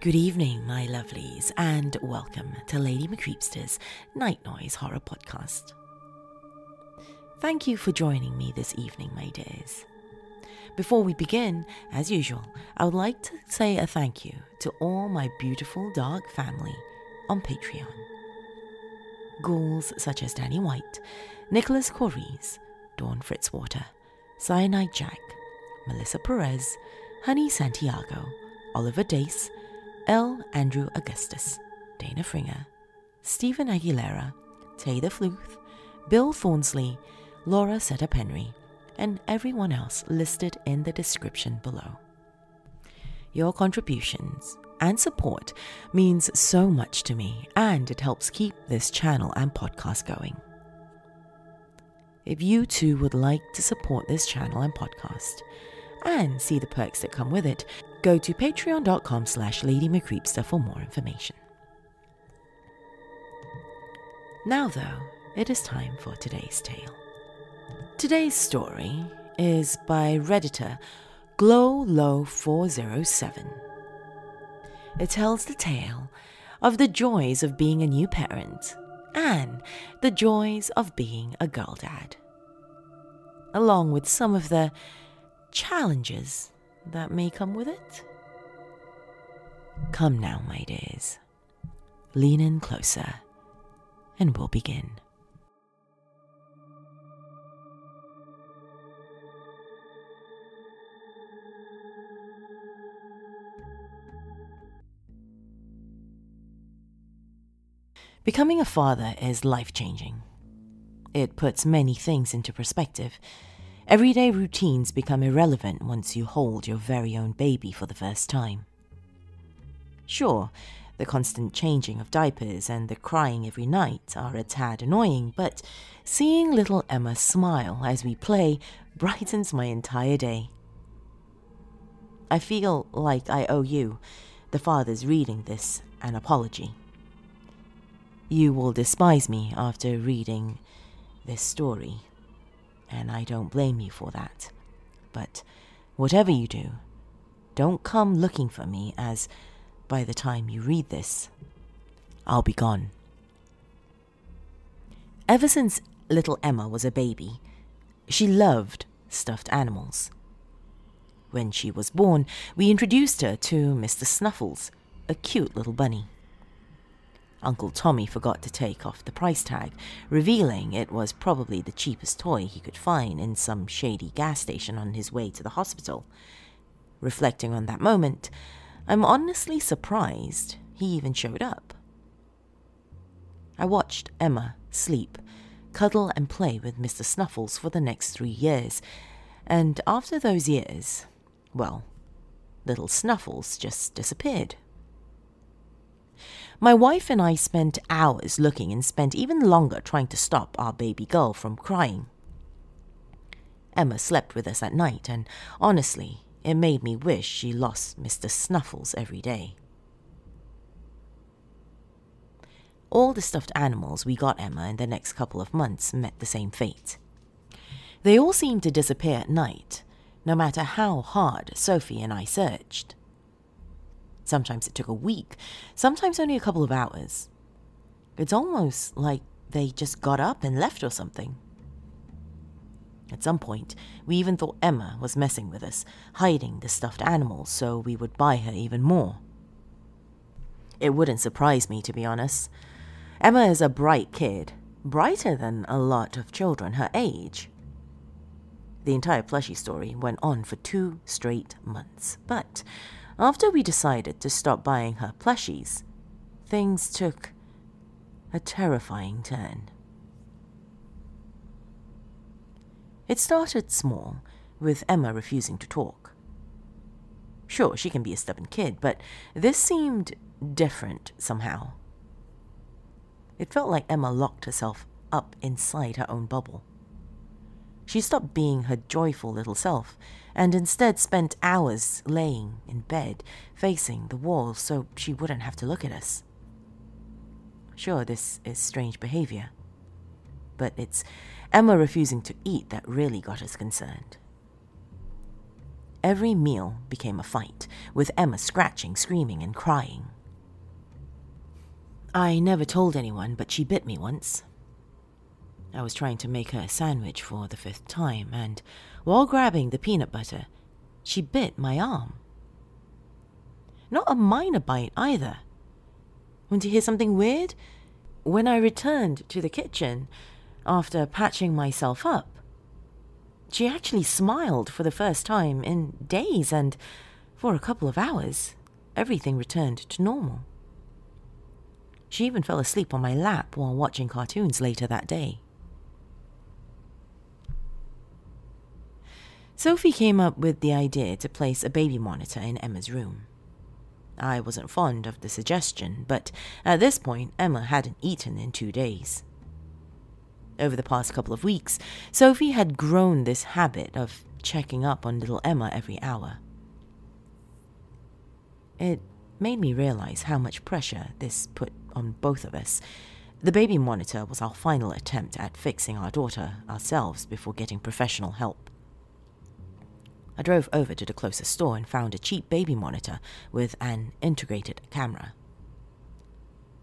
Good evening, my lovelies, and welcome to Lady McCreepster's Night Noise Horror Podcast. Thank you for joining me this evening, my dears. Before we begin, as usual, I would like to say a thank you to all my beautiful dark family on Patreon. Ghouls such as Danny White, Nicholas Corries, Dawn Fritzwater, Cyanide Jack, Melissa Perez, Honey Santiago, Oliver Dace, L. Andrew Augustus, Dana Fringer, Stephen Aguilera, Taylor Fluth, Bill Thornsley, Laura Seta-Penry, and everyone else listed in the description below. Your contributions and support means so much to me, and it helps keep this channel and podcast going. If you too would like to support this channel and podcast, and see the perks that come with it, go to patreon.com/LadyMcCreepster for more information. Now though, it is time for today's tale. Today's story is by Redditor GlowLow407. It tells the tale of the joys of being a new parent and the joys of being a girl dad, along with some of the challenges that may come with it. Come now, my dears. Lean in closer, and we'll begin. Becoming a father is life-changing. It puts many things into perspective. Everyday routines become irrelevant once you hold your very own baby for the first time. Sure, the constant changing of diapers and the crying every night are a tad annoying, but seeing little Emma smile as we play brightens my entire day. I feel like I owe you, the fathers reading this, an apology. You will despise me after reading this story, and I don't blame you for that. But whatever you do, don't come looking for me, as by the time you read this, I'll be gone. Ever since little Emma was a baby, she loved stuffed animals. When she was born, we introduced her to Mr. Snuffles, a cute little bunny. Uncle Tommy forgot to take off the price tag, revealing it was probably the cheapest toy he could find in some shady gas station on his way to the hospital. Reflecting on that moment, I'm honestly surprised he even showed up. I watched Emma sleep, cuddle and play with Mr. Snuffles for the next 3 years, and after those years, well, little Snuffles just disappeared. My wife and I spent hours looking and spent even longer trying to stop our baby girl from crying. Emma slept with us at night, and honestly, it made me wish she lost Mr. Snuffles every day. All the stuffed animals we got Emma in the next couple of months met the same fate. They all seemed to disappear at night, no matter how hard Sophie and I searched. Sometimes it took a week, sometimes only a couple of hours. It's almost like they just got up and left or something. At some point, we even thought Emma was messing with us, hiding the stuffed animals so we would buy her even more. It wouldn't surprise me, to be honest. Emma is a bright kid, brighter than a lot of children her age. The entire plushie story went on for 2 straight months, but after we decided to stop buying her plushies, things took a terrifying turn. It started small, with Emma refusing to talk. Sure, she can be a stubborn kid, but this seemed different somehow. It felt like Emma locked herself up inside her own bubble. She stopped being her joyful little self, and instead spent hours laying in bed, facing the wall so she wouldn't have to look at us. Sure, this is strange behavior, but it's Emma refusing to eat that really got us concerned. every meal became a fight, with Emma scratching, screaming, and crying. I never told anyone, but she bit me once. I was trying to make her a sandwich for the 5th time, and while grabbing the peanut butter, she bit my arm. Not a minor bite either. Want to hear something weird? When I returned to the kitchen after patching myself up, she actually smiled for the first time in days, and for a couple of hours, everything returned to normal. She even fell asleep on my lap while watching cartoons later that day. Sophie came up with the idea to place a baby monitor in Emma's room. I wasn't fond of the suggestion, but at this point, Emma hadn't eaten in 2 days. Over the past couple of weeks, Sophie had grown this habit of checking up on little Emma every hour. It made me realize how much pressure this put on both of us. The baby monitor was our final attempt at fixing our daughter ourselves before getting professional help. I drove over to the closest store and found a cheap baby monitor with an integrated camera.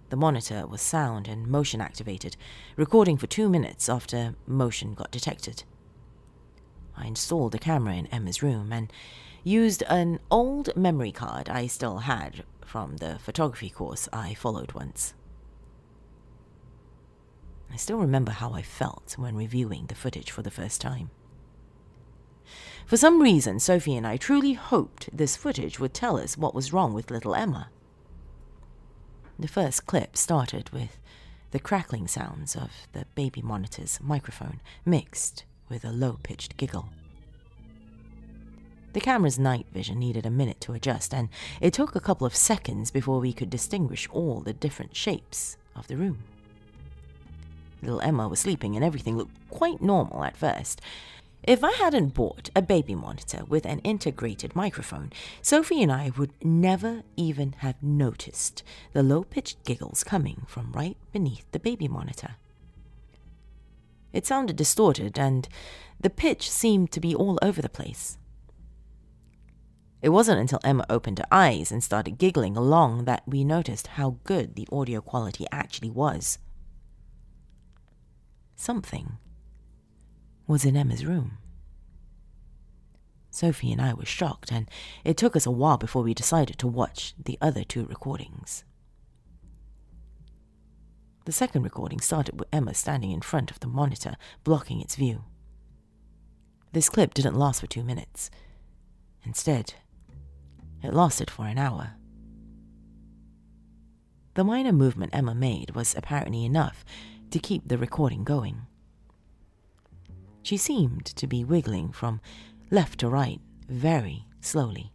The monitor was sound and motion activated, recording for 2 minutes after motion got detected. I installed the camera in Emma's room and used an old memory card I still had from the photography course I followed once. I still remember how I felt when reviewing the footage for the first time. For some reason, Sophie and I truly hoped this footage would tell us what was wrong with little Emma. The first clip started with the crackling sounds of the baby monitor's microphone mixed with a low-pitched giggle. The camera's night vision needed a minute to adjust, and it took a couple of seconds before we could distinguish all the different shapes of the room. Little Emma was sleeping and everything looked quite normal at first. If I hadn't bought a baby monitor with an integrated microphone, Sophie and I would never even have noticed the low-pitched giggles coming from right beneath the baby monitor. It sounded distorted, and the pitch seemed to be all over the place. It wasn't until Emma opened her eyes and started giggling along that we noticed how good the audio quality actually was. Something was in Emma's room. Sophie and I were shocked, and it took us a while before we decided to watch the other 2 recordings. The second recording started with Emma standing in front of the monitor, blocking its view. This clip didn't last for 2 minutes. Instead, it lasted for an hour. The minor movement Emma made was apparently enough to keep the recording going. She seemed to be wiggling from left to right very slowly,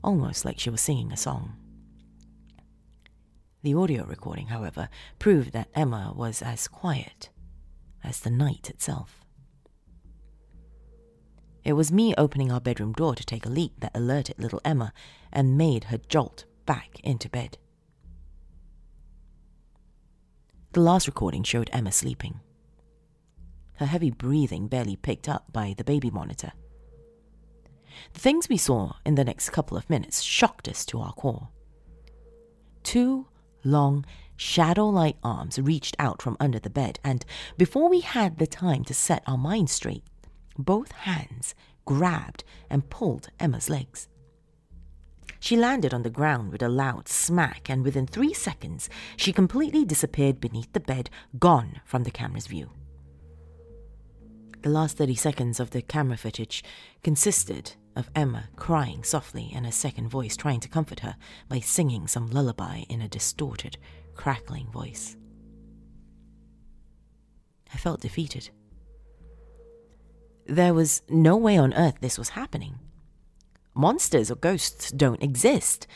almost like she was singing a song. The audio recording, however, proved that Emma was as quiet as the night itself. It was me opening our bedroom door to take a leak that alerted little Emma and made her jolt back into bed. The last recording showed Emma sleeping, her heavy breathing barely picked up by the baby monitor. The things we saw in the next couple of minutes shocked us to our core. 2 long, shadow-like arms reached out from under the bed, and before we had the time to set our minds straight, both hands grabbed and pulled Emma's legs. She landed on the ground with a loud smack, and within 3 seconds, she completely disappeared beneath the bed, gone from the camera's view. The last 30 seconds of the camera footage consisted of Emma crying softly and a second voice trying to comfort her by singing some lullaby in a distorted, crackling voice. I felt defeated. There was no way on earth this was happening. Monsters or ghosts don't exist.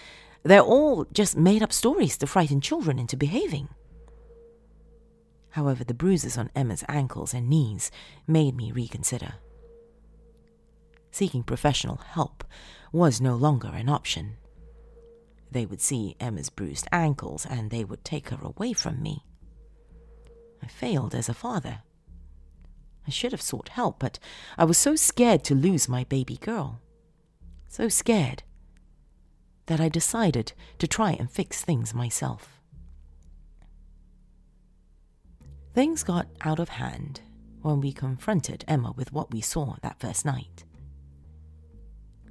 They're all just made-up stories to frighten children into behaving. However, the bruises on Emma's ankles and knees made me reconsider. Seeking professional help was no longer an option. They would see Emma's bruised ankles and they would take her away from me. I failed as a father. I should have sought help, but I was so scared to lose my baby girl. So scared that I decided to try and fix things myself. Things got out of hand when we confronted Emma with what we saw that first night.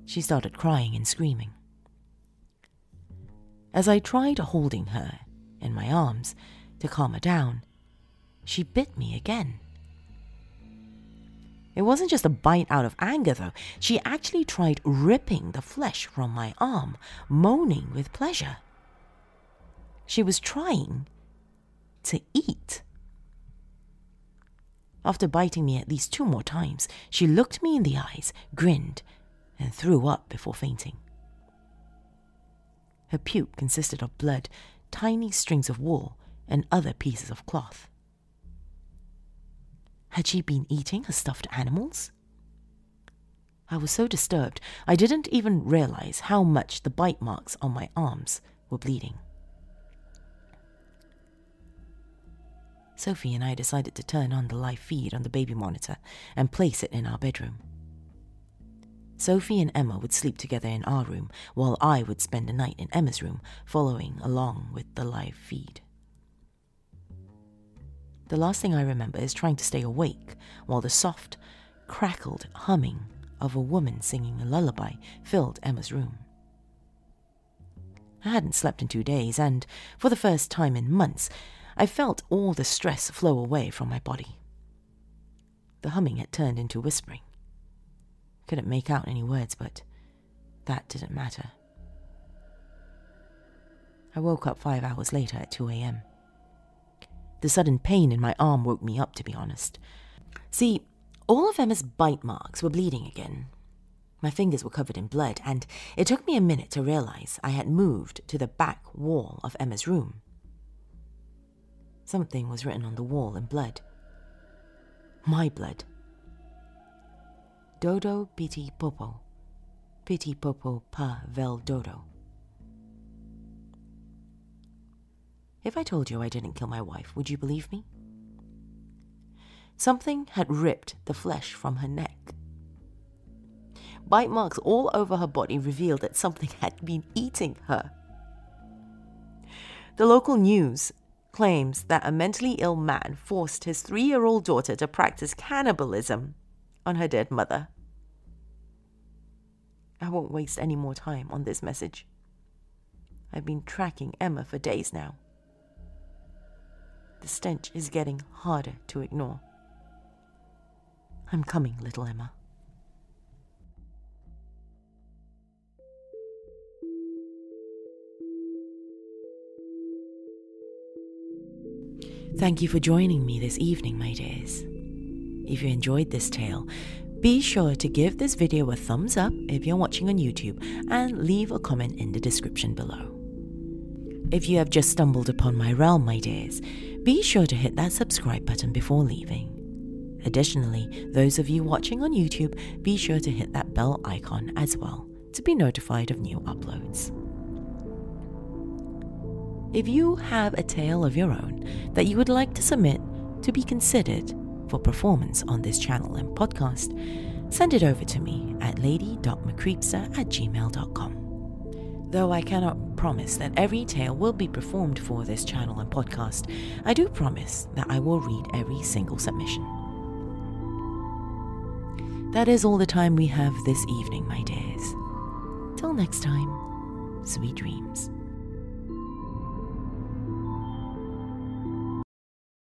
She started crying and screaming. As I tried holding her in my arms to calm her down, she bit me again. It wasn't just a bite out of anger, though. She actually tried ripping the flesh from my arm, moaning with pleasure. She was trying to eat. After biting me at least 2 more times, she looked me in the eyes, grinned, and threw up before fainting. Her puke consisted of blood, tiny strings of wool, and other pieces of cloth. Had she been eating her stuffed animals? I was so disturbed, I didn't even realize how much the bite marks on my arms were bleeding. Sophie and I decided to turn on the live feed on the baby monitor and place it in our bedroom. Sophie and Emma would sleep together in our room, while I would spend the night in Emma's room, following along with the live feed. The last thing I remember is trying to stay awake while the soft, crackled humming of a woman singing a lullaby filled Emma's room. I hadn't slept in 2 days, and for the first time in months, I felt all the stress flow away from my body. The humming had turned into whispering. Couldn't make out any words, but that didn't matter. I woke up 5 hours later at 2 a.m. The sudden pain in my arm woke me up, to be honest. See, all of Emma's bite marks were bleeding again. My fingers were covered in blood, and it took me a minute to realize I had moved to the back wall of Emma's room. Something was written on the wall in blood. My blood. Dodo piti popo pa vel dodo. If I told you I didn't kill my wife, would you believe me? Something had ripped the flesh from her neck. Bite marks all over her body revealed that something had been eating her. The local news claims that a mentally ill man forced his 3-year-old daughter to practice cannibalism on her dead mother. I won't waste any more time on this message. I've been tracking Emma for days now. The stench is getting harder to ignore. I'm coming, little Emma. Thank you for joining me this evening, my dears. If you enjoyed this tale, be sure to give this video a thumbs up if you're watching on YouTube and leave a comment in the description below. If you have just stumbled upon my realm, my dears, be sure to hit that subscribe button before leaving. Additionally, those of you watching on YouTube, be sure to hit that bell icon as well to be notified of new uploads. If you have a tale of your own that you would like to submit to be considered for performance on this channel and podcast, send it over to me at lady.mccreepster@gmail.com. Though I cannot promise that every tale will be performed for this channel and podcast, I do promise that I will read every single submission. That is all the time we have this evening, my dears. Till next time, sweet dreams.